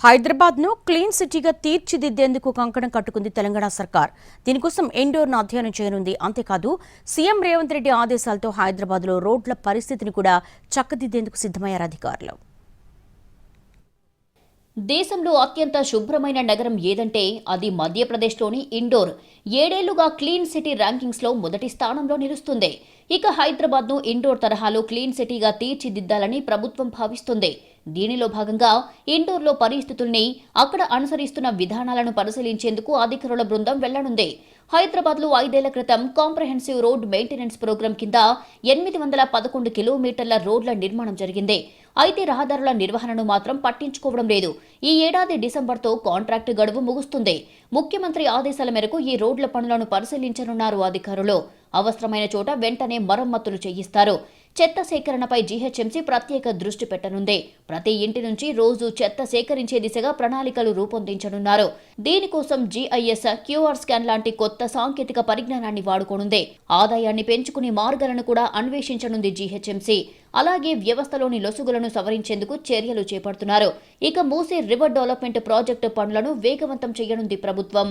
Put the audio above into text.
హైదరాబాద్ను క్లీన్ సిటీగా తీర్చిదిద్దేందుకు కంకణం కట్టుకుంది తెలంగాణ సర్కార్. దీనికోసం ఇండోర్ను అధ్యయనం చేయనుంది. అంతేకాదు సీఎం రేవంత్ రెడ్డి ఆదేశాలతో హైదరాబాద్లో రోడ్ల పరిస్థితిని కూడా చక్కదిద్దేందుకు సిద్ధమయ్యారు అధికారులు. దేశంలో అత్యంత శుభ్రమైన నగరం ఏదంటే అది మధ్యప్రదేశ్లోని ఇండోర్. 7 ఏళ్లుగా క్లీన్ సిటీ ర్యాంకింగ్స్లో మొదటి స్థానంలో నిలుస్తుంది. ఇక హైదరాబాద్ను ఇండోర్ తరహాలో క్లీన్ సిటీగా తీర్చిదిద్దాలని ప్రభుత్వం భావిస్తుంది. దీనిలో భాగంగా ఇండోర్లో పరిస్థితుల్ని, అక్కడ అనుసరిస్తున్న విధానాలను పరిశీలించేందుకు అధికారుల బృందం వెళ్లనుంది. హైదరాబాద్లో 5 ఏళ్ల క్రితం కాంప్రహెన్సివ్ రోడ్ మెయింటెనెన్స్ ప్రోగ్రాం కింద 811 కిలోమీటర్ల రోడ్ల నిర్మాణం జరిగింది. అయితే రహదారుల నిర్వహణను మాత్రం పట్టించుకోవడం లేదు. ఈ ఏడాది డిసెంబర్తో కాంట్రాక్టు గడువు ముగుస్తుంది. ముఖ్యమంత్రి ఆదేశాల మేరకు ఈ రోడ్ల పనులను పరిశీలించనున్నారు అధికారులు. అవసరమైన చోట వెంటనే మరమ్మతులు చేయిస్తారు. చెత్త సేకరణపై జీహెచ్ఎంసీ ప్రత్యేక దృష్టి పెట్టనుంది. ప్రతి ఇంటి నుంచి రోజు చెత్త సేకరించే దిశగా ప్రణాళికలు రూపొందించనున్నారు. దీనికోసం జీఐఎస్, క్యూఆర్ స్కాన్ లాంటి కొత్త సాంకేతిక పరిజ్ఞానాన్ని వాడుకోనుంది. ఆదాయాన్ని పెంచుకునే మార్గాలను కూడా అన్వేషించనుంది జీహెచ్ఎంసీ. అలాగే వ్యవస్థలోని లొసుగులను సవరించేందుకు చర్యలు చేపడుతున్నారు. ఇక మూసీ రివర్ డెవలప్మెంట్ ప్రాజెక్టు పనులను వేగవంతం చేయనుంది ప్రభుత్వం.